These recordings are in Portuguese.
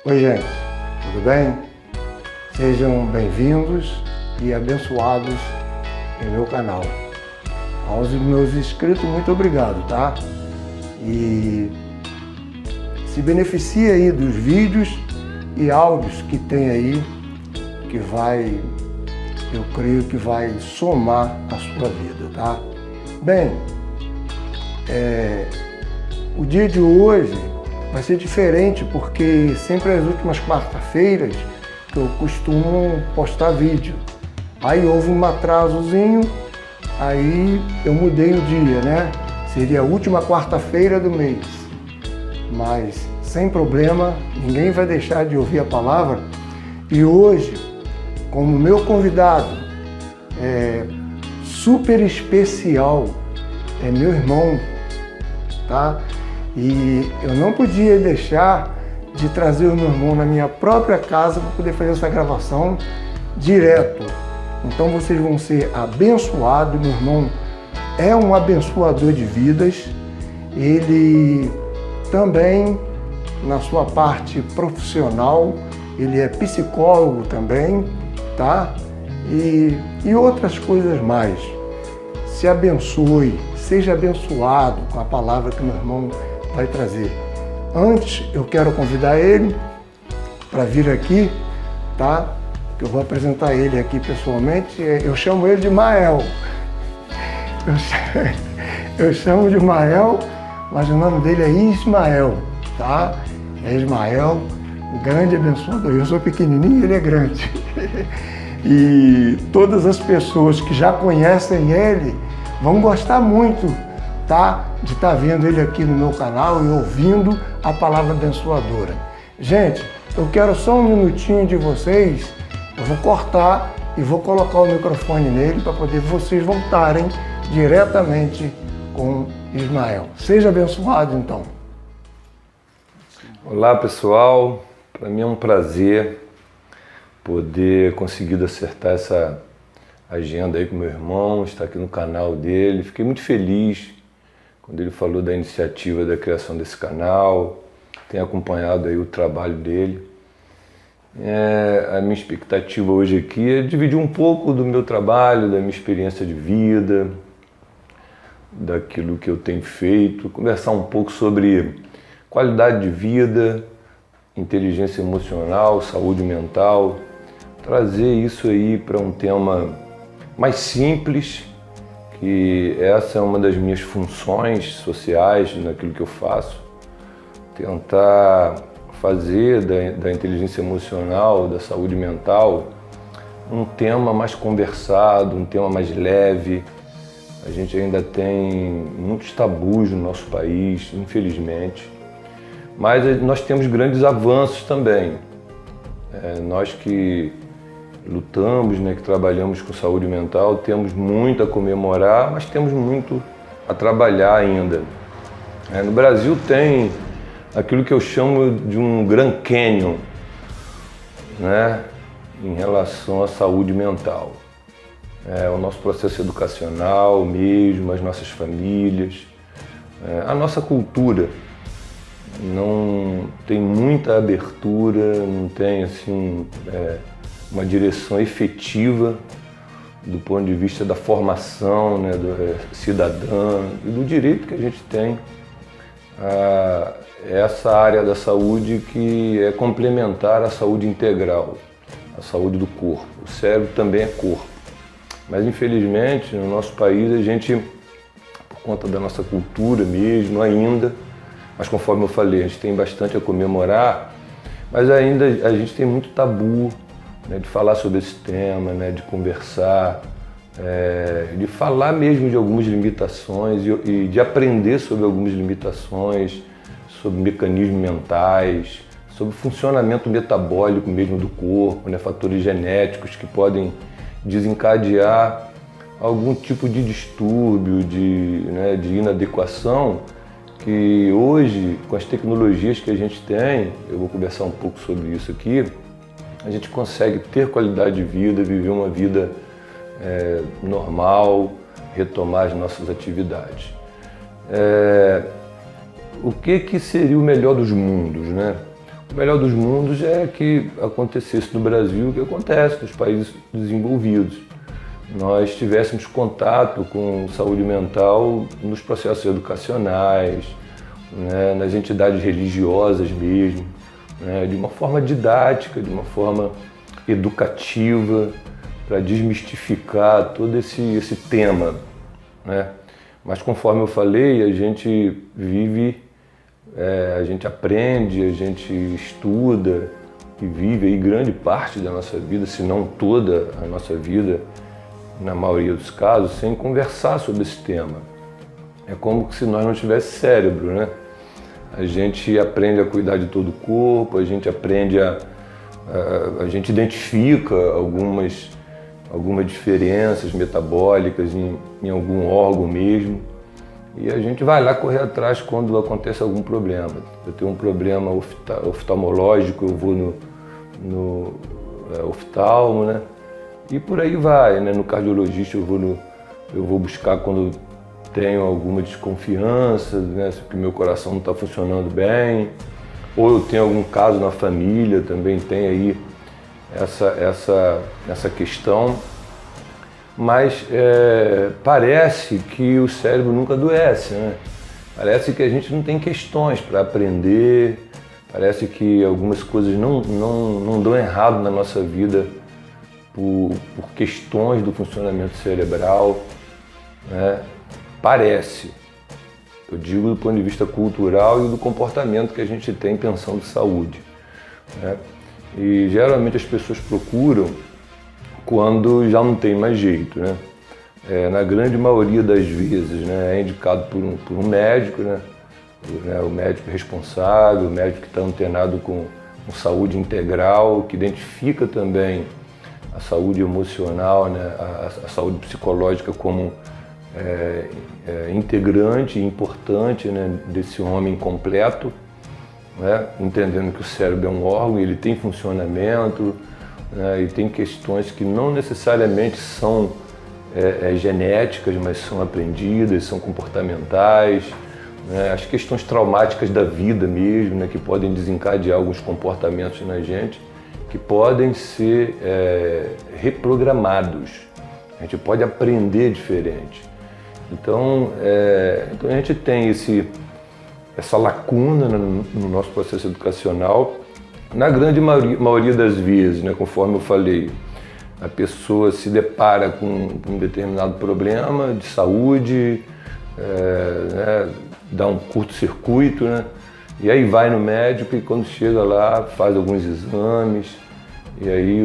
Oi, gente, tudo bem? Sejam bem-vindos e abençoados em meu canal. Aos meus inscritos, muito obrigado, tá? E se beneficie aí dos vídeos e áudios que tem aí, que eu creio que vai somar a sua vida, tá? Bem, o dia de hoje vai ser diferente porque sempre as últimas quarta-feiras que eu costumo postar vídeo. Aí houve um atrasozinho, aí eu mudei o dia, né? Seria a última quarta-feira do mês. Mas sem problema, ninguém vai deixar de ouvir a palavra. E hoje, como meu convidado super especial, é meu irmão, tá? E eu não podia deixar de trazer o meu irmão na minha própria casa para poder fazer essa gravação direto. Então vocês vão ser abençoados. Meu irmão é um abençoador de vidas. Ele também, na sua parte profissional, ele é psicólogo também, tá? E outras coisas mais. Se abençoe, seja abençoado com a palavra que meu irmão vai trazer. Antes, eu quero convidar ele para vir aqui, tá? Que eu vou apresentar ele aqui pessoalmente. Eu chamo ele de Mael. Eu chamo de Mael, mas o nome dele é Ismael, tá? É Ismael, grande abençoador. Eu sou pequenininho, ele é grande. E todas as pessoas que já conhecem ele vão gostar muito, tá? De estar vendo ele aqui no meu canal e ouvindo a palavra abençoadora. Gente, eu quero só um minutinho de vocês. Eu vou cortar e vou colocar o microfone nele para poder vocês voltarem diretamente com Ismael. Seja abençoado, então. Olá, pessoal. Para mim é um prazer poder conseguir acertar essa agenda aí com meu irmão, estar aqui no canal dele. Fiquei muito feliz quando ele falou da iniciativa da criação desse canal. Tenho acompanhado aí o trabalho dele. A minha expectativa hoje aqui é dividir um pouco do meu trabalho, da minha experiência de vida, daquilo que eu tenho feito, conversar um pouco sobre qualidade de vida, inteligência emocional, saúde mental, trazer isso aí para um tema mais simples, que essa é uma das minhas funções sociais naquilo que eu faço, tentar fazer da inteligência emocional, da saúde mental, um tema mais conversado, um tema mais leve. A gente ainda tem muitos tabus no nosso país, infelizmente, mas nós temos grandes avanços também. Nós que lutamos, né, que trabalhamos com saúde mental, temos muito a comemorar, mas temos muito a trabalhar ainda. No Brasil tem aquilo que eu chamo de um Grand Canyon, né, em relação à saúde mental. O nosso processo educacional mesmo, as nossas famílias, a nossa cultura não tem muita abertura, não tem assim, uma direção efetiva do ponto de vista da formação, né, cidadã e do direito que a gente tem a essa área da saúde que é complementar à saúde integral, a saúde do corpo. O cérebro também é corpo. Mas infelizmente no nosso país a gente, por conta da nossa cultura mesmo ainda, mas conforme eu falei, a gente tem bastante a comemorar, mas ainda a gente tem muito tabu, né, de falar sobre esse tema, né, de conversar, de falar mesmo de algumas limitações e de aprender sobre algumas limitações, sobre mecanismos mentais, sobre funcionamento metabólico mesmo do corpo, né, fatores genéticos que podem desencadear algum tipo de distúrbio, de inadequação, que hoje, com as tecnologias que a gente tem, eu vou conversar um pouco sobre isso aqui, a gente consegue ter qualidade de vida, viver uma vida normal, retomar as nossas atividades. O que seria o melhor dos mundos, né? O melhor dos mundos é que acontecesse no Brasil o que acontece nos países desenvolvidos. Nós tivéssemos contato com saúde mental nos processos educacionais, né, nas entidades religiosas mesmo, né, de uma forma didática, de uma forma educativa, para desmistificar todo esse tema, né? Mas conforme eu falei, a gente vive, a gente aprende, a gente estuda e vive aí grande parte da nossa vida, se não toda a nossa vida, na maioria dos casos, sem conversar sobre esse tema. É como se nós não tivéssemos cérebro, né? A gente aprende a cuidar de todo o corpo, a gente aprende a gente identifica algumas diferenças metabólicas em algum órgão mesmo, e a gente vai lá correr atrás quando acontece algum problema. Eu tenho um problema oftalmológico, eu vou no oftalmo, né? E por aí vai, né? No cardiologista eu vou buscar quando tenho alguma desconfiança, né? Que meu coração não está funcionando bem, ou eu tenho algum caso na família, também tem aí essa questão. Mas parece que o cérebro nunca adoece, né? Parece que a gente não tem questões para aprender, parece que algumas coisas não dão errado na nossa vida por questões do funcionamento cerebral, né? Parece. Eu digo do ponto de vista cultural e do comportamento que a gente tem pensando em saúde, né? E geralmente as pessoas procuram quando já não tem mais jeito, né? Na grande maioria das vezes, né, é indicado por um médico, né? O médico responsável, o médico que está antenado com saúde integral, que identifica também a saúde emocional, né, a saúde psicológica como integrante e importante, né, desse homem completo, né, entendendo que o cérebro é um órgão, ele tem funcionamento, né, e tem questões que não necessariamente são genéticas, mas são aprendidas, são comportamentais, né, as questões traumáticas da vida mesmo, né, que podem desencadear alguns comportamentos na gente, que podem ser reprogramados. A gente pode aprender diferente. Então a gente tem essa lacuna no nosso processo educacional. Na grande maioria das vezes, né, conforme eu falei, a pessoa se depara com um determinado problema de saúde, né, dá um curto-circuito, né, e aí vai no médico e quando chega lá faz alguns exames, e aí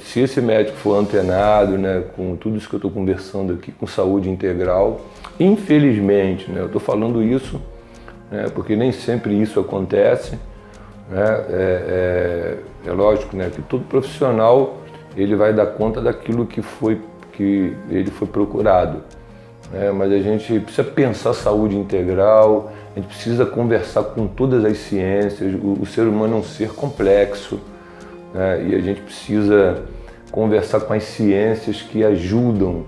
se esse médico for antenado, né, com tudo isso que eu estou conversando aqui, com saúde integral, infelizmente, né, eu estou falando isso, né, porque nem sempre isso acontece, né, é lógico, né, que todo profissional ele vai dar conta daquilo que ele foi procurado, né, mas a gente precisa pensar saúde integral, a gente precisa conversar com todas as ciências, o ser humano é um ser complexo, né, e a gente precisa conversar com as ciências que ajudam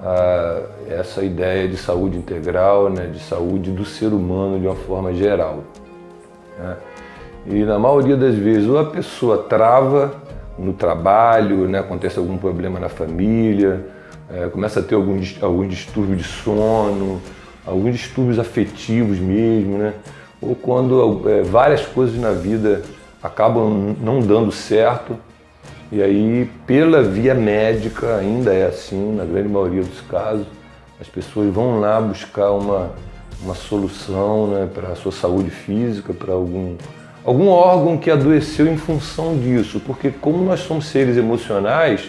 a essa ideia de saúde integral, né, de saúde do ser humano de uma forma geral, né. E na maioria das vezes ou a pessoa trava no trabalho, né, acontece algum problema na família, começa a ter algum distúrbio de sono, alguns distúrbios afetivos mesmo, né, ou quando várias coisas na vida acabam não dando certo, e aí pela via médica ainda é assim, na grande maioria dos casos, as pessoas vão lá buscar uma solução, né, para a sua saúde física, para algum órgão que adoeceu em função disso, porque como nós somos seres emocionais,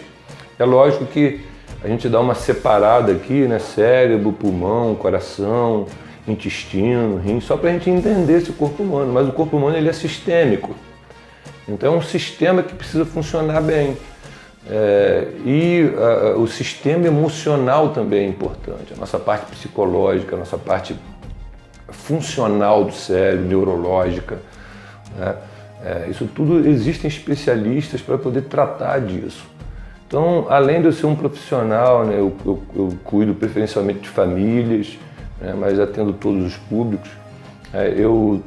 é lógico que a gente dá uma separada aqui, né, cérebro, pulmão, coração, intestino, rim, só para a gente entender esse corpo humano, mas o corpo humano ele é sistêmico, então é um sistema que precisa funcionar bem, o sistema emocional também é importante, a nossa parte psicológica, a nossa parte funcional do cérebro, neurológica, né? Isso tudo existem especialistas para poder tratar disso. Então, além de eu ser um profissional, né, eu cuido preferencialmente de famílias, né, mas atendo todos os públicos. Eu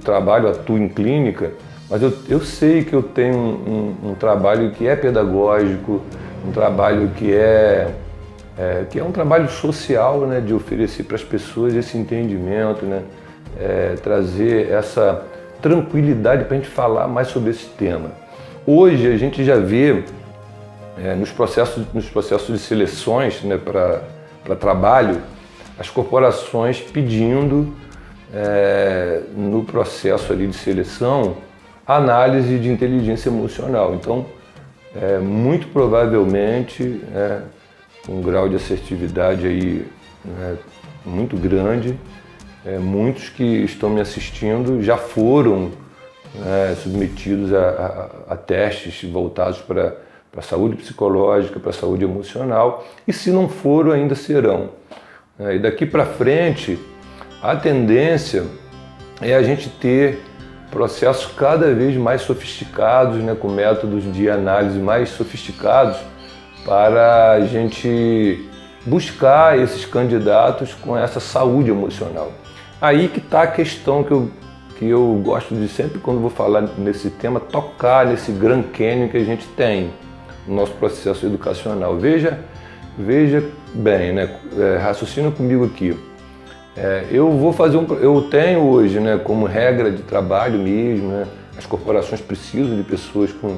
atuo em clínica, Mas eu sei que eu tenho um trabalho que é pedagógico, um trabalho que é um trabalho social, né, de oferecer para as pessoas esse entendimento, né, trazer essa tranquilidade para a gente falar mais sobre esse tema. Hoje a gente já vê nos processos de seleções, né, para trabalho, as corporações pedindo no processo ali de seleção análise de inteligência emocional. Então, muito provavelmente, um grau de assertividade aí, muito grande, muitos que estão me assistindo já foram submetidos a testes voltados para a saúde psicológica, para a saúde emocional, e se não foram, ainda serão. E daqui para frente, a tendência é a gente ter processos cada vez mais sofisticados, né, com métodos de análise mais sofisticados, para a gente buscar esses candidatos com essa saúde emocional. Aí que está a questão que eu gosto de sempre, quando vou falar nesse tema, tocar nesse Grand Canyon que a gente tem no nosso processo educacional. Veja bem, né, raciocina comigo aqui. Eu tenho hoje, né, como regra de trabalho mesmo, né, as corporações precisam de pessoas com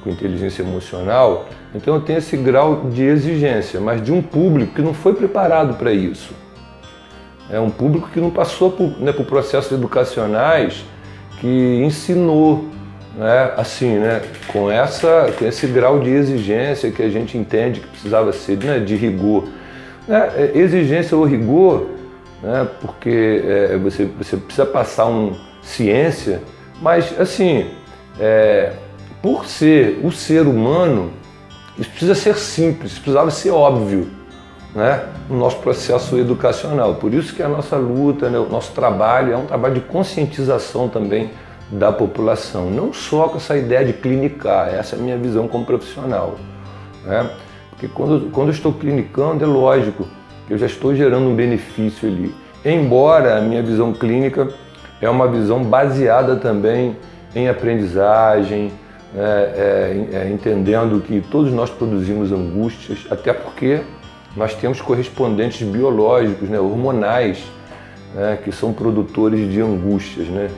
inteligência emocional, então eu tenho esse grau de exigência, mas de um público que não foi preparado para isso. É um público que não passou por processos educacionais que ensinou, né, assim, né, com esse grau de exigência que a gente entende que precisava ser, né, de rigor. Exigência ou rigor, né, porque você precisa passar ciência, mas assim, por ser o ser humano, isso precisa ser simples, precisava ser óbvio, né, no nosso processo educacional. Por isso que a nossa luta, né, o nosso trabalho é um trabalho de conscientização também da população, não só com essa ideia de clinicar, essa é a minha visão como profissional, né? Porque quando eu estou clinicando, é lógico que eu já estou gerando um benefício ali. Embora a minha visão clínica é uma visão baseada também em aprendizagem, entendendo que todos nós produzimos angústias, até porque nós temos correspondentes biológicos, né, hormonais, né, que são produtores de angústias, né,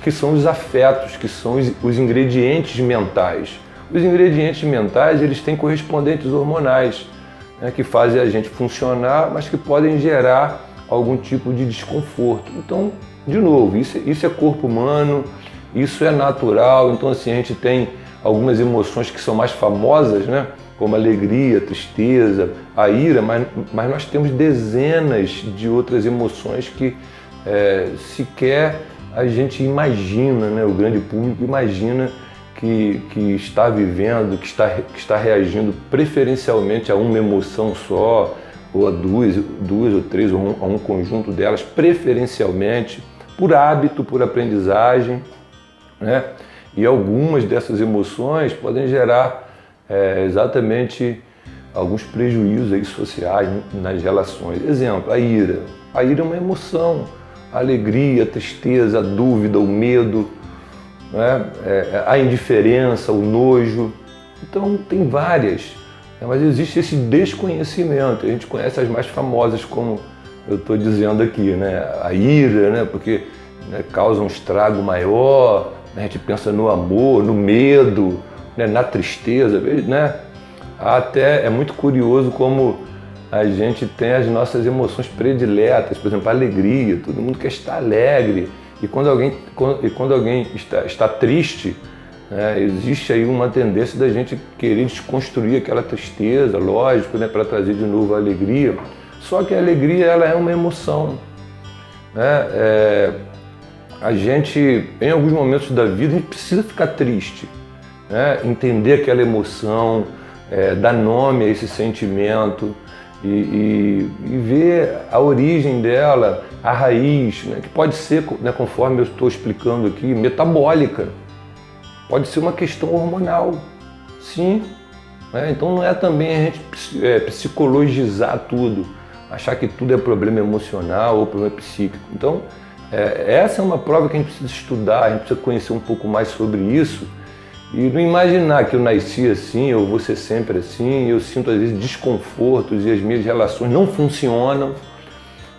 que são os afetos, que são os ingredientes mentais. Os ingredientes mentais, eles têm correspondentes hormonais, né, que fazem a gente funcionar, mas que podem gerar algum tipo de desconforto. Então, de novo, isso é corpo humano, isso é natural. Então, assim, a gente tem algumas emoções que são mais famosas, né, como a alegria, a tristeza, a ira, mas nós temos dezenas de outras emoções que sequer a gente imagina, né, o grande público imagina que está vivendo, que está reagindo preferencialmente a uma emoção só, ou a duas ou três, ou a um conjunto delas, preferencialmente, por hábito, por aprendizagem, né? E algumas dessas emoções podem gerar exatamente alguns prejuízos aí sociais nas relações. Exemplo, a ira. A ira é uma emoção, a alegria, a tristeza, a dúvida, o medo, né? A indiferença, o nojo. Então tem várias, né? Mas existe esse desconhecimento. A gente conhece as mais famosas, como eu estou dizendo aqui, né? A ira, né? Porque, né, causa um estrago maior, né? A gente pensa no amor, no medo, né? Na tristeza, né? Até é muito curioso como a gente tem as nossas emoções prediletas, por exemplo, a alegria. Todo mundo quer estar alegre. E quando alguém está triste, né, existe aí uma tendência da gente querer desconstruir aquela tristeza, lógico, né, para trazer de novo a alegria. Só que a alegria, ela é uma emoção, né? A gente, em alguns momentos da vida, a gente precisa ficar triste, né? Entender aquela emoção, dar nome a esse sentimento e ver a origem dela, a raiz, né, que pode ser, né, conforme eu estou explicando aqui, metabólica. Pode ser uma questão hormonal, sim. Né? Então não é também a gente psicologizar tudo, achar que tudo é problema emocional ou problema psíquico. Então Essa é uma prova que a gente precisa estudar, a gente precisa conhecer um pouco mais sobre isso e não imaginar que eu nasci assim, eu vou ser sempre assim, eu sinto às vezes desconfortos e as minhas relações não funcionam,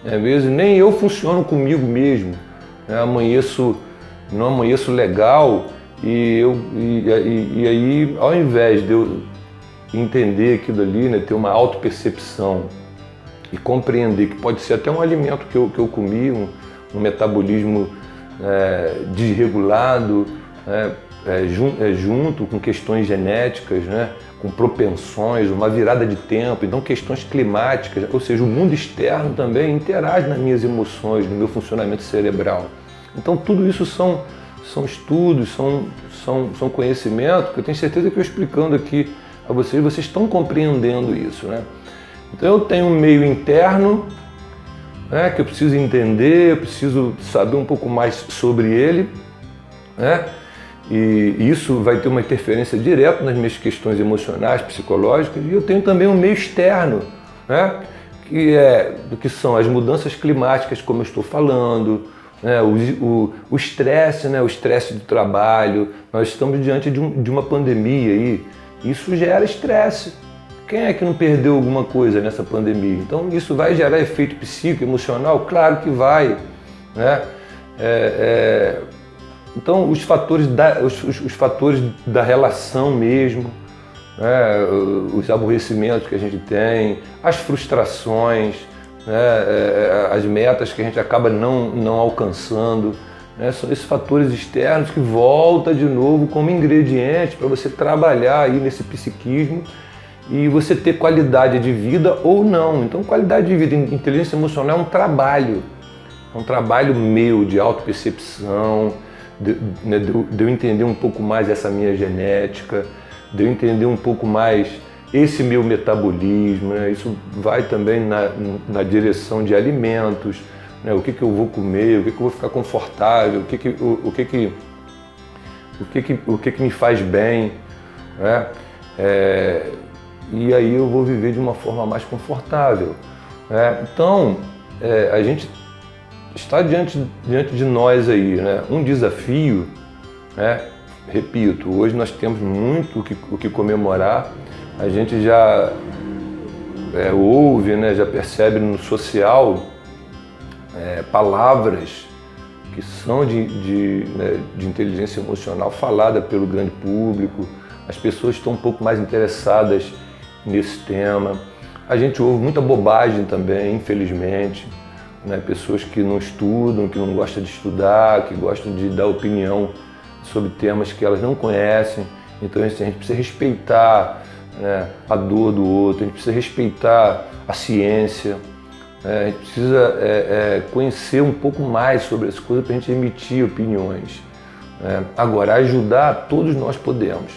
mesmo, nem eu funciono comigo mesmo, né? Não amanheço legal e aí ao invés de eu entender aquilo ali, né, ter uma autopercepção e compreender que pode ser até um alimento que eu comi, um metabolismo desregulado, junto com questões genéticas, né, com propensões, uma virada de tempo, então questões climáticas, ou seja, o mundo externo também interage nas minhas emoções, no meu funcionamento cerebral. Então tudo isso são estudos, são conhecimentos que eu tenho certeza que eu explicando aqui a vocês estão compreendendo isso, né? Então eu tenho um meio interno, né, que eu preciso entender, eu preciso saber um pouco mais sobre ele, né? E isso vai ter uma interferência direta nas minhas questões emocionais, psicológicas, e eu tenho também um meio externo, né? Que são as mudanças climáticas, como eu estou falando, né? O estresse, né? O estresse do trabalho. Nós estamos diante de uma pandemia aí, isso gera estresse. Quem é que não perdeu alguma coisa nessa pandemia? Então isso vai gerar efeito psíquico, emocional? Claro que vai, né? Então os fatores da relação mesmo, né? Os aborrecimentos que a gente tem, as frustrações, né? As metas que a gente acaba não alcançando, né? São esses fatores externos que voltam de novo como ingrediente para você trabalhar aí nesse psiquismo e você ter qualidade de vida ou não. Então qualidade de vida, inteligência emocional é um trabalho meu de autopercepção, de eu entender um pouco mais essa minha genética, de eu entender um pouco mais esse meu metabolismo, né? Isso vai também na direção de alimentos, né? O que eu vou comer, o que eu vou ficar confortável, o que me faz bem, né? E aí eu vou viver de uma forma mais confortável, né? Então, a gente está diante de nós aí, né, um desafio, né? Repito, hoje nós temos muito o que comemorar, a gente já ouve, né, já percebe no social palavras que são de inteligência emocional falada pelo grande público, as pessoas estão um pouco mais interessadas nesse tema, a gente ouve muita bobagem também, infelizmente, né? Pessoas que não estudam, que não gostam de estudar, que gostam de dar opinião sobre temas que elas não conhecem. Então a gente precisa respeitar, né, a dor do outro, a gente precisa respeitar a ciência, né? A gente precisa conhecer um pouco mais sobre as coisas para a gente emitir opiniões, né? Agora, ajudar todos nós podemos,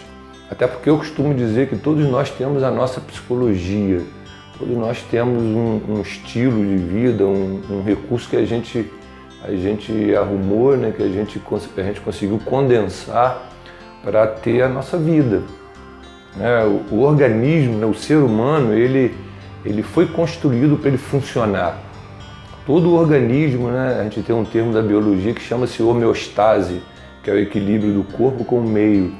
até porque eu costumo dizer que todos nós temos a nossa psicologia. Todos nós temos um estilo de vida, um recurso que a gente arrumou, né, que a gente conseguiu condensar para ter a nossa vida. O organismo, né, o ser humano, ele foi construído para ele funcionar. Todo organismo, né, a gente tem um termo da biologia que chama-se homeostase, que é o equilíbrio do corpo com o meio.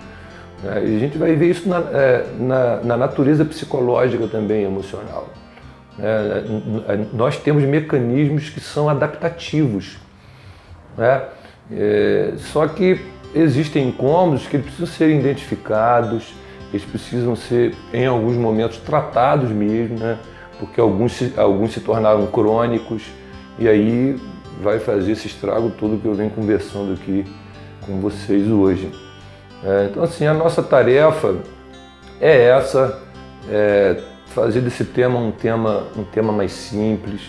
E a gente vai ver isso na natureza psicológica também, emocional. Nós temos mecanismos que são adaptativos, né? Só que existem incômodos que precisam ser identificados, eles precisam ser, em alguns momentos, tratados mesmo, né? Porque alguns se tornaram crônicos e aí vai fazer esse estrago todo que eu venho conversando aqui com vocês hoje. Então, assim, a nossa tarefa é essa, fazer desse tema um tema mais simples.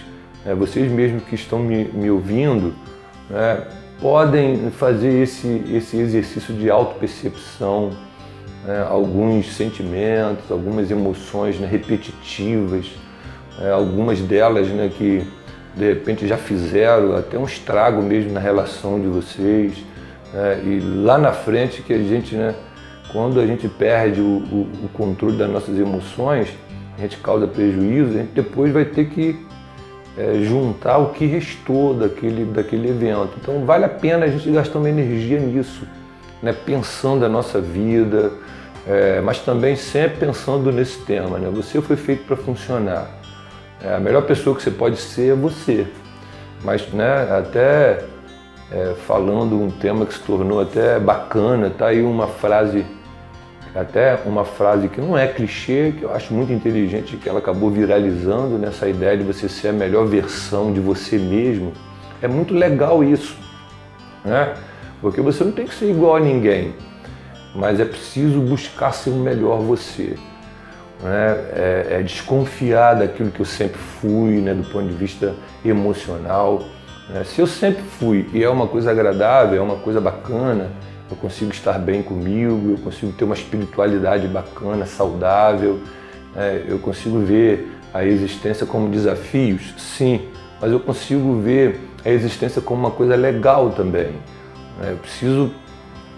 Vocês mesmos que estão me ouvindo, né, podem fazer esse exercício de autopercepção, né, alguns sentimentos, algumas emoções, né, repetitivas, algumas delas, né, que de repente já fizeram até um estrago mesmo na relação de vocês. E lá na frente que a gente, né, quando a gente perde o controle das nossas emoções, a gente causa prejuízo, a gente depois vai ter que juntar o que restou daquele evento. Então vale a pena a gente gastar uma energia nisso, né? Pensando a nossa vida, mas também sempre pensando nesse tema, né? Você foi feito para funcionar. A melhor pessoa que você pode ser é você. Mas, né, até falando um tema que se tornou até bacana, tá aí uma frase que não é clichê, que eu acho muito inteligente, que ela acabou viralizando nessa ideia de você ser a melhor versão de você mesmo. É muito legal isso, né? Porque você não tem que ser igual a ninguém, mas é preciso buscar ser o melhor você, né? Desconfiar daquilo que eu sempre fui, né, do ponto de vista emocional. Se eu sempre fui e é uma coisa agradável, é uma coisa bacana, eu consigo estar bem comigo, eu consigo ter uma espiritualidade bacana, saudável, eu consigo ver a existência como desafios, sim, mas eu consigo ver a existência como uma coisa legal também. Eu preciso,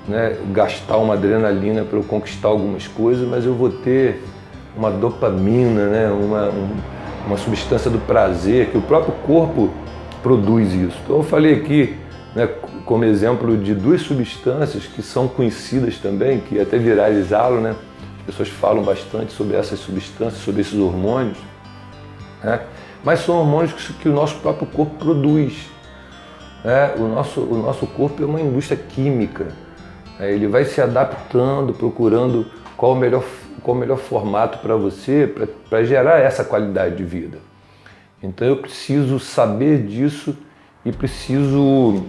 né, gastar uma adrenalina para eu conquistar algumas coisas, mas eu vou ter uma dopamina, né, uma substância do prazer, que o próprio corpo produz isso. Então eu falei aqui, né, como exemplo de duas substâncias que são conhecidas também, que até viralizaram, né? As pessoas falam bastante sobre essas substâncias, sobre esses hormônios, né? Mas são hormônios que o nosso próprio corpo produz, né? O nosso corpo é uma indústria química, né? Ele vai se adaptando, procurando qual o melhor formato para você, para gerar essa qualidade de vida. Então eu preciso saber disso e preciso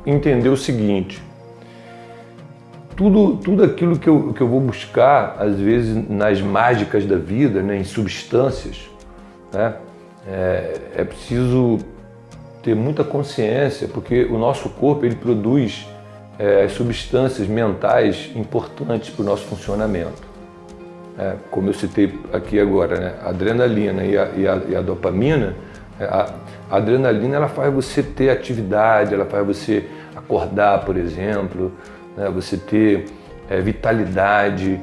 entender o seguinte: tudo aquilo que eu vou buscar, às vezes nas mágicas da vida, né, em substâncias, né, é preciso ter muita consciência, porque o nosso corpo ele produz as substâncias mentais importantes para o nosso funcionamento. Como eu citei aqui agora, né, a adrenalina e a dopamina. A adrenalina ela faz você ter atividade, ela faz você acordar, por exemplo, né, você ter vitalidade,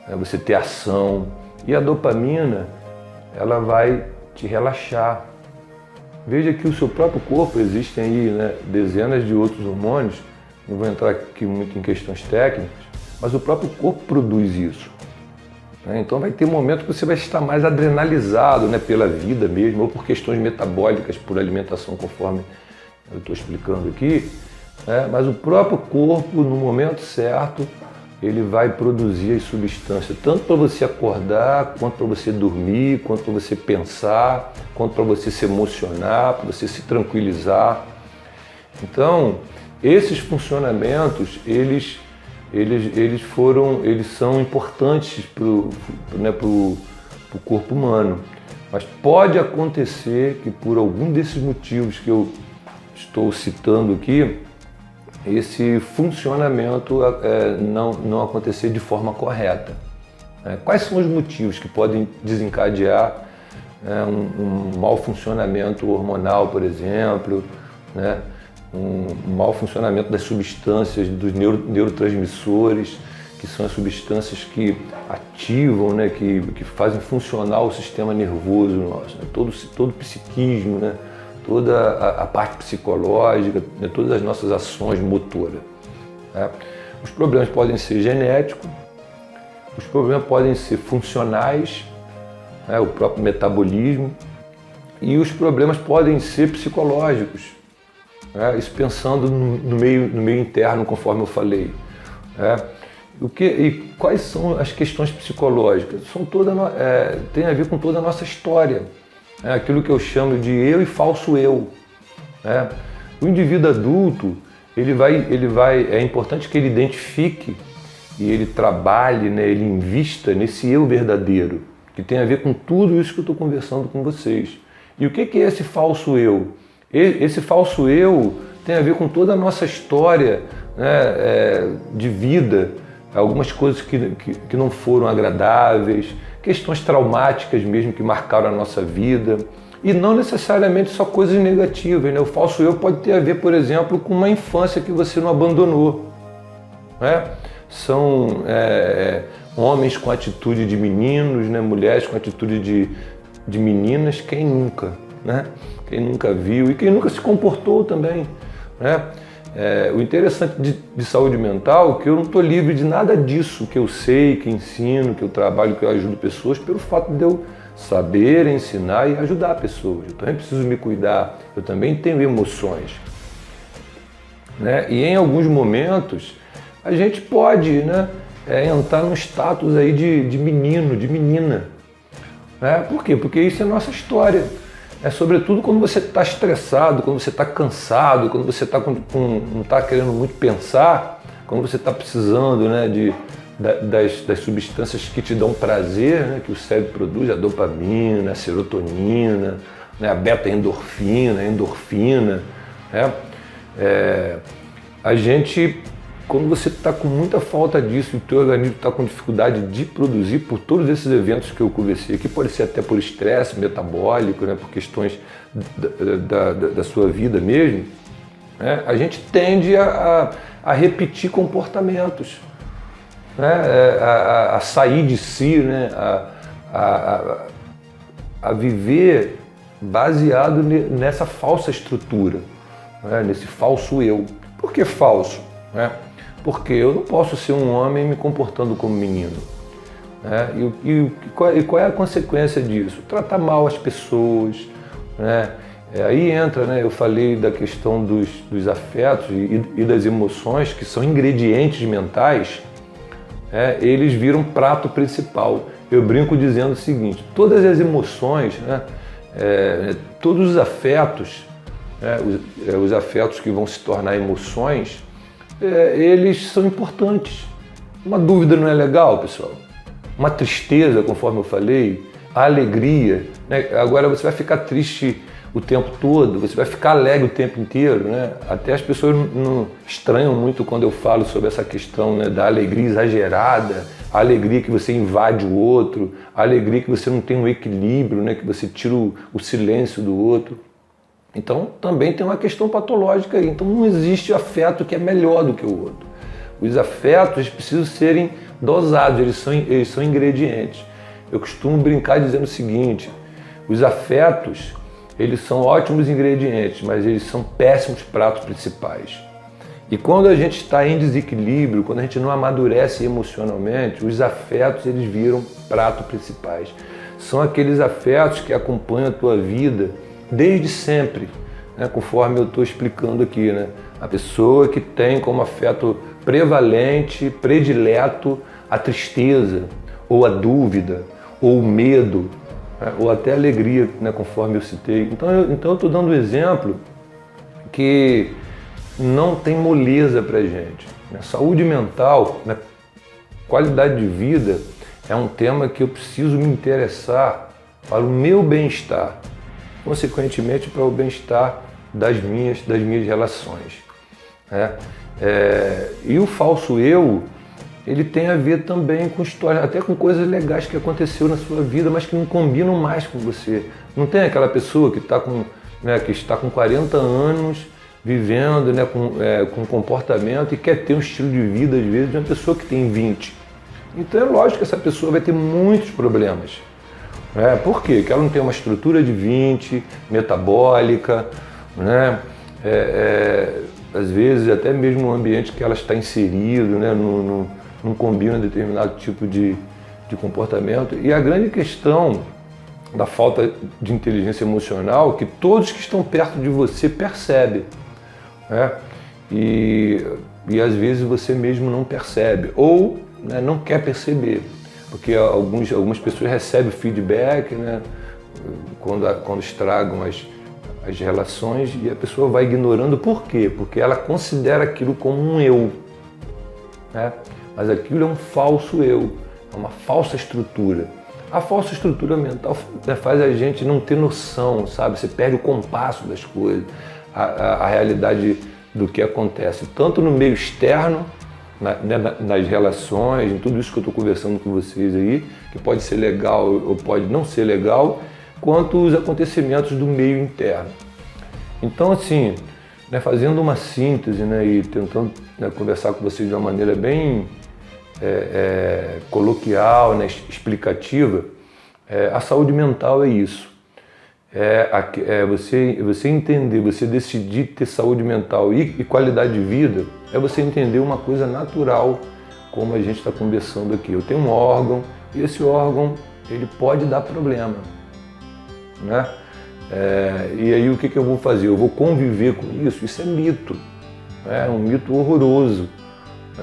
né, você ter ação. E a dopamina ela vai te relaxar. Veja que o seu próprio corpo, existem aí, né, dezenas de outros hormônios, não vou entrar aqui muito em questões técnicas, mas o próprio corpo produz isso. Então vai ter momento que você vai estar mais adrenalizado, né, pela vida mesmo, ou por questões metabólicas, por alimentação, conforme eu estou explicando aqui, né? Mas o próprio corpo, no momento certo, ele vai produzir as substâncias, tanto para você acordar, quanto para você dormir, quanto para você pensar, quanto para você se emocionar, para você se tranquilizar. Então, esses funcionamentos, eles são importantes para o corpo humano. Mas pode acontecer que por algum desses motivos que eu estou citando aqui, esse funcionamento não acontecer de forma correta. Quais são os motivos que podem desencadear um mau funcionamento hormonal, por exemplo, né? Um mau funcionamento das substâncias, dos neurotransmissores, que são as substâncias que ativam, né, que fazem funcionar o sistema nervoso nosso, né, todo o psiquismo, né, toda a parte psicológica, né, todas as nossas ações motoras. Né. Os problemas podem ser genéticos, os problemas podem ser funcionais, né, o próprio metabolismo, e os problemas podem ser psicológicos. Isso pensando no meio interno, conforme eu falei. E quais são as questões psicológicas? Tem a ver com toda a nossa história. Aquilo que eu chamo de eu e falso eu. O indivíduo adulto, é importante que ele identifique e ele trabalhe, né, ele invista nesse eu verdadeiro, que tem a ver com tudo isso que eu estou conversando com vocês. E o que é esse falso eu? Esse falso eu tem a ver com toda a nossa história, né, de vida, algumas coisas que não foram agradáveis, questões traumáticas mesmo que marcaram a nossa vida, e não necessariamente só coisas negativas, né? O falso eu pode ter a ver, por exemplo, com uma infância que você não abandonou, né? São homens com atitude de meninos, né? Mulheres com atitude de meninas, quem nunca, né? Quem nunca viu e quem nunca se comportou também, né? O interessante de saúde mental é que eu não estou livre de nada disso que eu sei, que ensino, que eu trabalho, que eu ajudo pessoas, pelo fato de eu saber, ensinar e ajudar pessoas. Eu também preciso me cuidar, eu também tenho emoções, né? E em alguns momentos a gente pode, né, entrar num status aí de menino, de menina, né? Por quê? Porque isso é nossa história. Sobretudo quando você está estressado, quando você está cansado, quando você não está querendo muito pensar, quando você está precisando, né, das substâncias que te dão prazer, né, que o cérebro produz, a dopamina, a serotonina, né, a beta-endorfina, a endorfina. Né? A gente, quando você está com muita falta disso e o teu organismo está com dificuldade de produzir por todos esses eventos que eu conversei aqui, pode ser até por estresse metabólico, né, por questões da sua vida mesmo, né, a gente tende a repetir comportamentos, né, a sair de si, né, a viver baseado nessa falsa estrutura, né, nesse falso eu. Por que falso? Né? Porque eu não posso ser um homem me comportando como menino. Né? E qual é a consequência disso? Tratar mal as pessoas. Né? Aí entra, né, eu falei da questão dos afetos e das emoções, que são ingredientes mentais, eles viram prato principal. Eu brinco dizendo o seguinte: todas as emoções, né, todos os afetos, os afetos que vão se tornar emoções, eles são importantes. Uma dúvida não é legal, pessoal? Uma tristeza, conforme eu falei, a alegria, né? Agora você vai ficar triste o tempo todo, você vai ficar alegre o tempo inteiro, né? Até as pessoas não estranham muito quando eu falo sobre essa questão, né, da alegria exagerada, a alegria que você invade o outro, a alegria que você não tem um equilíbrio, né, que você tira o silêncio do outro. Então também tem uma questão patológica aí. Então não existe afeto que é melhor do que o outro. Os afetos precisam serem dosados, eles são ingredientes. Eu costumo brincar dizendo o seguinte: os afetos, eles são ótimos ingredientes, mas eles são péssimos pratos principais. E quando a gente está em desequilíbrio, quando a gente não amadurece emocionalmente, os afetos, eles viram pratos principais. São aqueles afetos que acompanham a tua vida desde sempre, né, conforme eu estou explicando aqui, né? A pessoa que tem como afeto prevalente, predileto, a tristeza, ou a dúvida, ou o medo, né, ou até a alegria, né, conforme eu citei. Então eu estou dando um exemplo que não tem moleza para a gente. Né? Saúde mental, né, qualidade de vida, é um tema que eu preciso me interessar para o meu bem-estar, consequentemente para o bem-estar das minhas relações. Né? E o falso eu, ele tem a ver também com histórias, até com coisas legais que aconteceu na sua vida, mas que não combinam mais com você. Não tem aquela pessoa que está com 40 anos, vivendo, né, com comportamento e quer ter um estilo de vida, às vezes, de uma pessoa que tem 20. Então é lógico que essa pessoa vai ter muitos problemas. Por quê? Porque ela não tem uma estrutura de 20, metabólica, né? Às vezes até mesmo o ambiente que ela está inserido, né, não combina determinado tipo de comportamento. E a grande questão da falta de inteligência emocional, que todos que estão perto de você percebem, né? E às vezes você mesmo não percebe, ou, né, não quer perceber, porque algumas pessoas recebem feedback, né, quando estragam as relações, e a pessoa vai ignorando. Por quê? Porque ela considera aquilo como um eu, né? Mas aquilo é um falso eu, é uma falsa estrutura. A falsa estrutura mental, né, faz a gente não ter noção, sabe? Você perde o compasso das coisas, a realidade do que acontece, tanto no meio externo, nas relações, em tudo isso que eu estou conversando com vocês aí, que pode ser legal ou pode não ser legal, quanto os acontecimentos do meio interno. Então, assim, né, fazendo uma síntese, né, e tentando, né, conversar com vocês de uma maneira bem coloquial, né, explicativa, A saúde mental é isso. Você entender, você decidir ter saúde mental e qualidade de vida, é você entender uma coisa natural, como a gente está conversando aqui. Eu tenho um órgão e esse órgão ele pode dar problema, né? E aí o que eu vou fazer? Eu vou conviver com isso? Isso é mito, é um mito horroroso.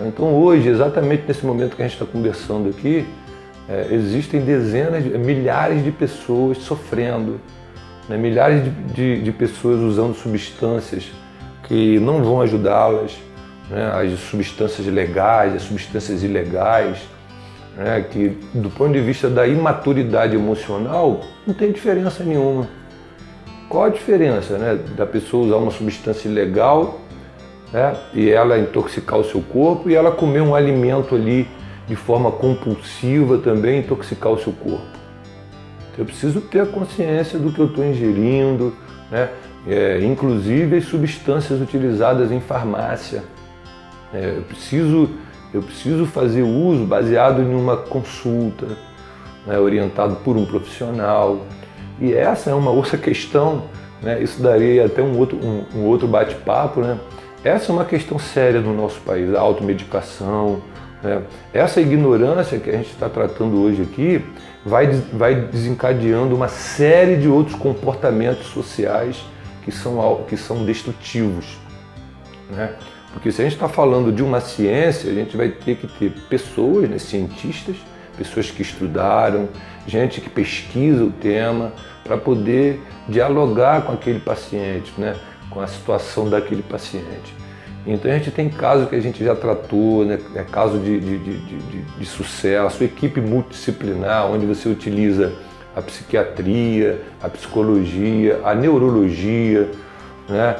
Então hoje, exatamente nesse momento que a gente está conversando aqui, existem milhares de pessoas sofrendo, né? Milhares de pessoas usando substâncias que não vão ajudá-las, né? As substâncias legais, as substâncias ilegais, né? Que do ponto de vista da imaturidade emocional não tem diferença nenhuma. Qual a diferença, né, da pessoa usar uma substância ilegal, né, e ela intoxicar o seu corpo, e ela comer um alimento ali de forma compulsiva também intoxicar o seu corpo? Eu preciso ter a consciência do que eu estou ingerindo, né, inclusive as substâncias utilizadas em farmácia. Eu preciso fazer uso baseado em uma consulta, né, orientado por um profissional. E essa é uma outra questão, né? Isso daria até um outro bate-papo, né? Essa é uma questão séria no nosso país, a automedicação, né? Essa ignorância que a gente está tratando hoje aqui vai desencadeando uma série de outros comportamentos sociais que são destrutivos, né? Porque se a gente está falando de uma ciência, a gente vai ter que ter pessoas, né, cientistas, pessoas que estudaram, gente que pesquisa o tema para poder dialogar com aquele paciente, né, com a situação daquele paciente. Então a gente tem casos que a gente já tratou, né, caso de sucesso, equipe multidisciplinar, onde você utiliza a psiquiatria, a psicologia, a neurologia, né,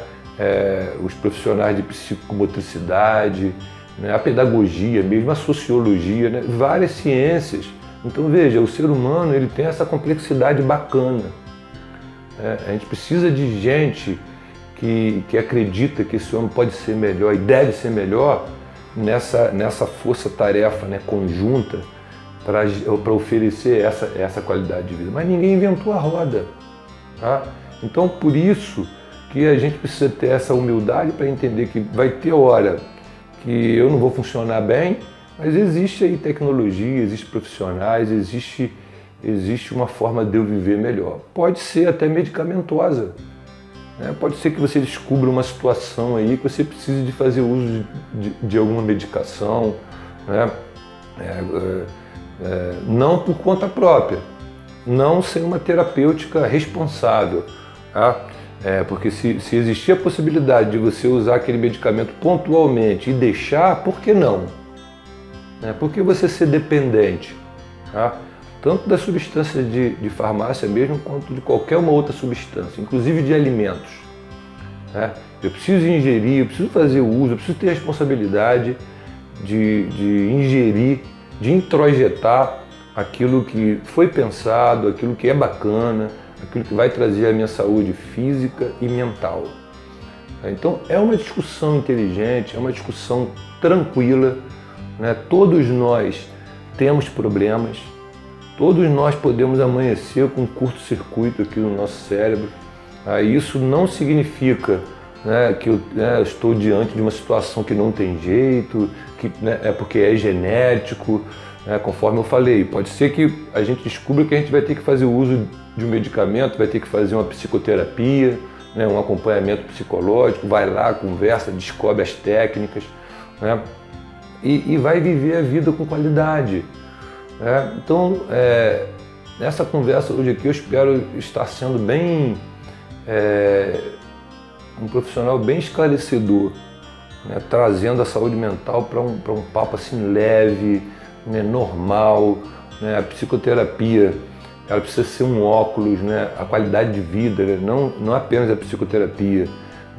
os profissionais de psicomotricidade, né, a pedagogia mesmo, a sociologia, né, várias ciências. Então veja, o ser humano ele tem essa complexidade bacana. A gente precisa de gente que acredita que esse homem pode ser melhor e deve ser melhor nessa força-tarefa, né, conjunta para oferecer essa qualidade de vida. Mas ninguém inventou a roda, tá? Então por isso que a gente precisa ter essa humildade para entender que vai ter hora que eu não vou funcionar bem, mas existe aí tecnologia, existem profissionais, existe uma forma de eu viver melhor. Pode ser até medicamentosa, né? Pode ser que você descubra uma situação aí que você precise de fazer uso de alguma medicação, né? Não por conta própria, não sem uma terapêutica responsável, tá? Porque se existir a possibilidade de você usar aquele medicamento pontualmente e deixar, por que não? Por que você ser dependente? Tá? Tanto das substâncias de farmácia mesmo, quanto de qualquer uma outra substância, inclusive de alimentos. Né? Eu preciso ingerir, eu preciso fazer uso, eu preciso ter a responsabilidade de ingerir, de introjetar aquilo que foi pensado, aquilo que é bacana, aquilo que vai trazer a minha saúde física e mental. Então é uma discussão inteligente, é uma discussão tranquila, né? Todos nós temos problemas, todos nós podemos amanhecer com um curto-circuito aqui no nosso cérebro. Isso não significa, né, que eu estou diante de uma situação que não tem jeito, que, né, é porque é genético, né? Conforme eu falei, pode ser que a gente descubra que a gente vai ter que fazer uso de um medicamento, vai ter que fazer uma psicoterapia, né, um acompanhamento psicológico, vai lá, conversa, descobre as técnicas, né, e vai viver a vida com qualidade. Né? Então, nessa conversa hoje aqui, eu espero estar sendo bem um profissional bem esclarecedor, né, trazendo a saúde mental para um papo assim leve, né, normal, né? A psicoterapia ela precisa ser um óculos, né? A qualidade de vida, né? Não apenas a psicoterapia,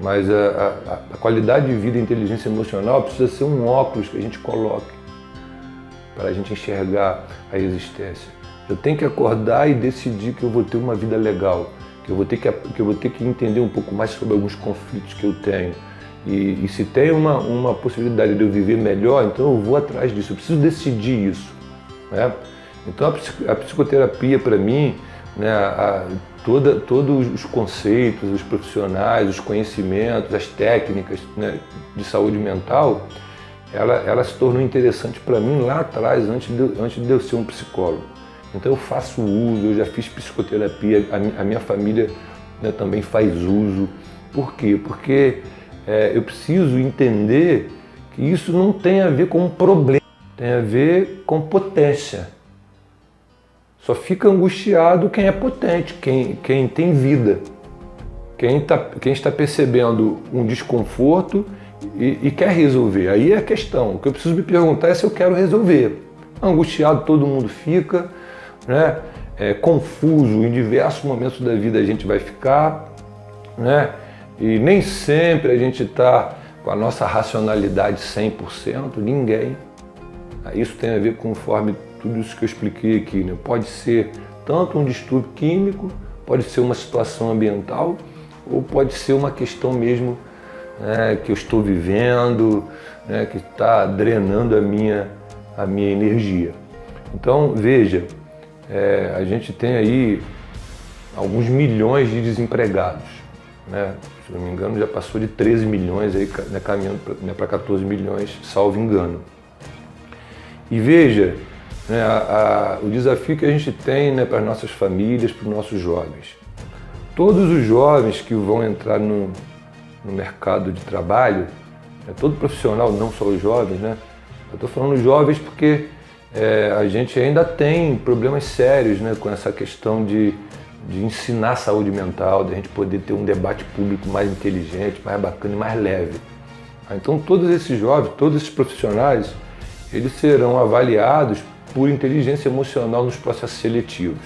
mas a qualidade de vida e a inteligência emocional precisa ser um óculos que a gente coloque para a gente enxergar a existência. Eu tenho que acordar e decidir que eu vou ter uma vida legal, que eu vou ter que entender um pouco mais sobre alguns conflitos que eu tenho. E se tem uma possibilidade de eu viver melhor, então eu vou atrás disso, eu preciso decidir isso, né? Então a psicoterapia para mim, né, todos os conceitos, os profissionais, os conhecimentos, as técnicas, né, de saúde mental, ela se tornou interessante para mim lá atrás, antes de eu ser um psicólogo. Então eu faço uso, eu já fiz psicoterapia, a minha família, né, também faz uso. Por quê? Porque eu preciso entender que isso não tem a ver com um problema, tem a ver com potência. Só fica angustiado quem é potente, quem tem vida, quem está percebendo um desconforto e quer resolver. Aí é a questão. O que eu preciso me perguntar é se eu quero resolver. Angustiado todo mundo fica, né? Confuso em diversos momentos da vida a gente vai ficar, né? E nem sempre a gente está com a nossa racionalidade 100%, ninguém. Isso tem a ver conforme tudo isso que eu expliquei aqui, né? Pode ser tanto um distúrbio químico, pode ser uma situação ambiental, ou pode ser uma questão mesmo, né, que eu estou vivendo, né, que está drenando a minha energia. Então, veja, a gente tem aí alguns milhões de desempregados, né? Se não me engano, já passou de 13 milhões, aí, né, caminhando para 14 milhões, salvo engano. E veja, né, o desafio que a gente tem, né, para as nossas famílias, para os nossos jovens. Todos os jovens que vão entrar no mercado de trabalho, né, todo profissional, não só os jovens, né? Eu estou falando jovens porque a gente ainda tem problemas sérios, né, com essa questão de ensinar saúde mental, de a gente poder ter um debate público mais inteligente, mais bacana e mais leve. Então todos esses jovens, todos esses profissionais, eles serão avaliados por inteligência emocional nos processos seletivos.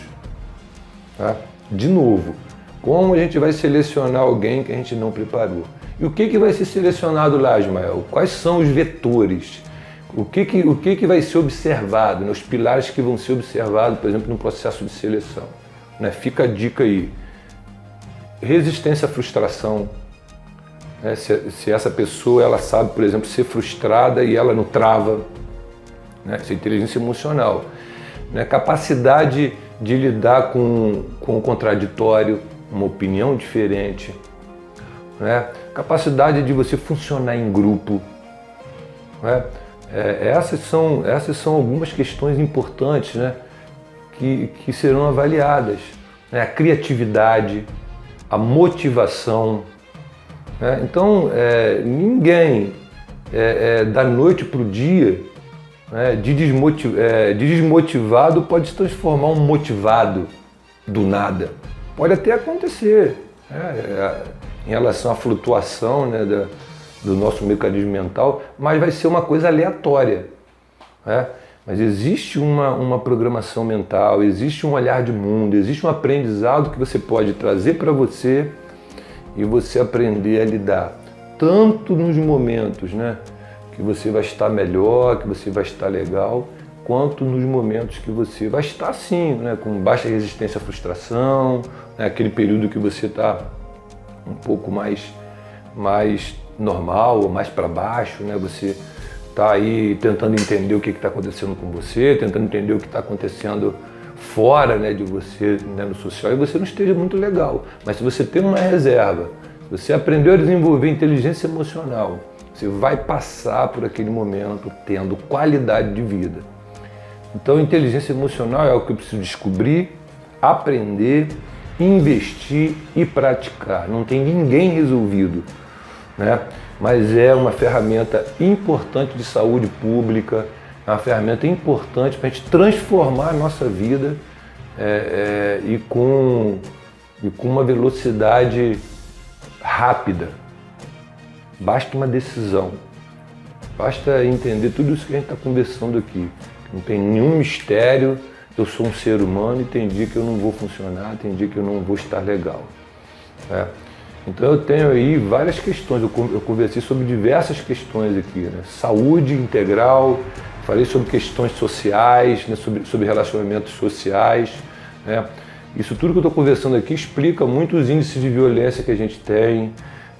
Tá? De novo, como a gente vai selecionar alguém que a gente não preparou? E o que vai ser selecionado lá, Ismael? Quais são os vetores? O que vai ser observado, né? Os pilares que vão ser observados, por exemplo, no processo de seleção? Né? Fica a dica aí. Resistência à frustração. Né? Se essa pessoa ela sabe, por exemplo, ser frustrada e ela não trava, né? Isso é inteligência emocional. Né? Capacidade de lidar com o contraditório, uma opinião diferente. Né? Capacidade de você funcionar em grupo. Né? Essas são algumas questões importantes, né? que serão avaliadas. Né? A criatividade, a motivação. Né? Então, ninguém da noite para o dia, né, de desmotivado pode se transformar um motivado do nada. Pode até acontecer, né, em relação à flutuação, né, do nosso mecanismo mental, mas vai ser uma coisa aleatória. Né? Mas existe uma programação mental, existe um olhar de mundo, existe um aprendizado que você pode trazer para você e você aprender a lidar, tanto nos momentos, né, que você vai estar melhor, que você vai estar legal, quanto nos momentos que você vai estar assim, né, com baixa resistência à frustração, né, aquele período que você está um pouco mais normal, ou mais para baixo, né, você está aí tentando entender o que está acontecendo com você, tentando entender o que está acontecendo fora, né, de você, né, no social, e você não esteja muito legal. Mas se você tem uma reserva, se você aprendeu a desenvolver inteligência emocional, você vai passar por aquele momento tendo qualidade de vida. Então, inteligência emocional é o que eu preciso descobrir, aprender, investir e praticar. Não tem ninguém resolvido, né? Mas é uma ferramenta importante de saúde pública, é uma ferramenta importante para a gente transformar a nossa vida e com uma velocidade rápida. Basta uma decisão, basta entender tudo isso que a gente está conversando aqui. Não tem nenhum mistério, eu sou um ser humano e tem dia que eu não vou funcionar, tem dia que eu não vou estar legal. Então eu tenho aí várias questões, eu conversei sobre diversas questões aqui, né? Saúde integral, falei sobre questões sociais, né? sobre relacionamentos sociais, né? Isso tudo que eu estou conversando aqui explica muito os índices de violência que a gente tem,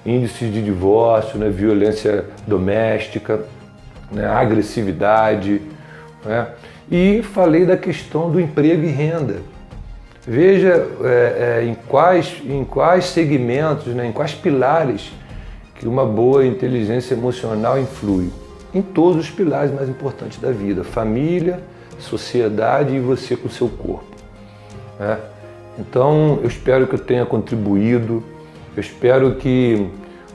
índices de divórcio, né? Violência doméstica, né? Agressividade, né? E falei da questão do emprego e renda. Veja em quais segmentos, né, em quais pilares que uma boa inteligência emocional influi. Em todos os pilares mais importantes da vida: família, sociedade e você com o seu corpo, né? Então, eu espero que eu tenha contribuído, eu espero que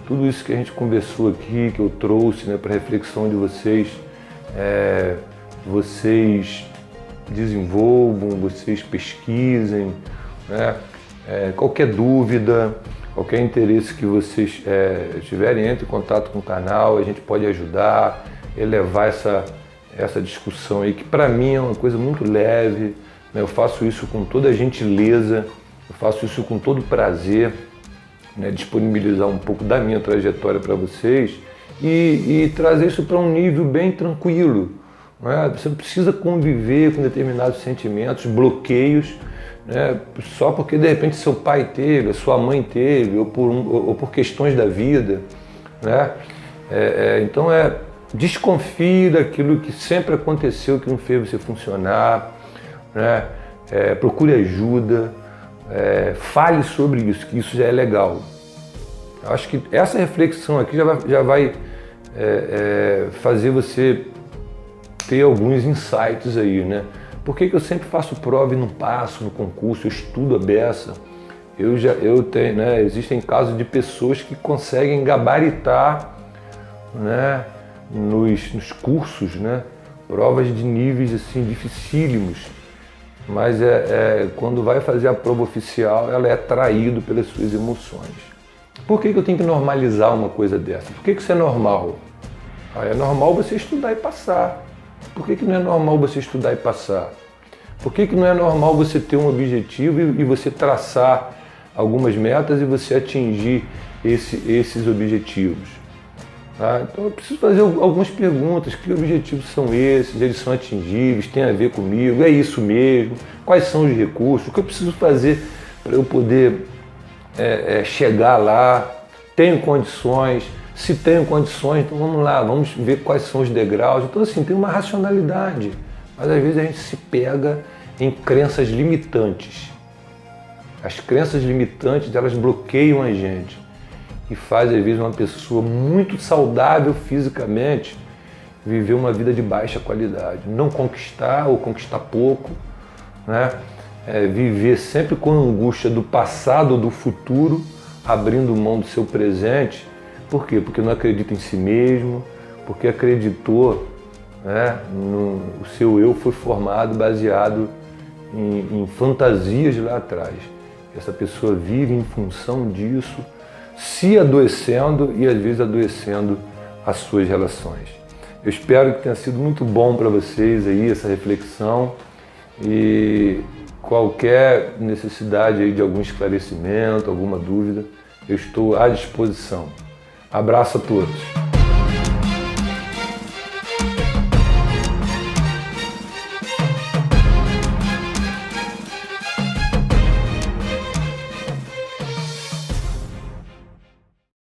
tudo isso que a gente conversou aqui, que eu trouxe, né, para a reflexão de vocês, vocês desenvolvam, vocês pesquisem, né? Qualquer dúvida, qualquer interesse que vocês tiverem, entre em contato com o canal, a gente pode ajudar, elevar essa discussão aí, que para mim é uma coisa muito leve, né? Eu faço isso com toda a gentileza, eu faço isso com todo prazer, né? Disponibilizar um pouco da minha trajetória para vocês e trazer isso para um nível bem tranquilo, né? Você não precisa conviver com determinados sentimentos, bloqueios, né? Só porque de repente seu pai teve, a sua mãe teve, ou por questões da vida, né? Então desconfie daquilo que sempre aconteceu, que não fez você funcionar, né? Procure ajuda, fale sobre isso, que isso já é legal. Eu acho que essa reflexão aqui já vai fazer você ter alguns insights aí, né? Por que eu sempre faço prova e não passo no concurso, eu estudo a beça? Eu tenho, né? Existem casos de pessoas que conseguem gabaritar, né, nos cursos, né, provas de níveis assim dificílimos, mas quando vai fazer a prova oficial, ela é traído pelas suas emoções. Por que eu tenho que normalizar uma coisa dessa? Por que isso é normal? É normal você estudar e passar. Por que não é normal você estudar e passar? Por que não é normal você ter um objetivo e você traçar algumas metas e você atingir esses objetivos? Tá? Então eu preciso fazer algumas perguntas. Que objetivos são esses? Eles são atingíveis? Tem a ver comigo? É isso mesmo? Quais são os recursos? O que eu preciso fazer para eu poder chegar lá? Tenho condições? Se tenho condições, então vamos lá, vamos ver quais são os degraus. Então assim, tem uma racionalidade, mas às vezes a gente se pega em crenças limitantes. As crenças limitantes, elas bloqueiam a gente e faz às vezes uma pessoa muito saudável fisicamente viver uma vida de baixa qualidade, não conquistar ou conquistar pouco, né? Viver sempre com a angústia do passado ou do futuro, abrindo mão do seu presente. Por quê? Porque não acredita em si mesmo, porque acreditou, né, o seu eu foi formado baseado em fantasias lá atrás. Essa pessoa vive em função disso, se adoecendo e às vezes adoecendo as suas relações. Eu espero que tenha sido muito bom para vocês aí essa reflexão, e qualquer necessidade aí de algum esclarecimento, alguma dúvida, eu estou à disposição. Abraço a todos.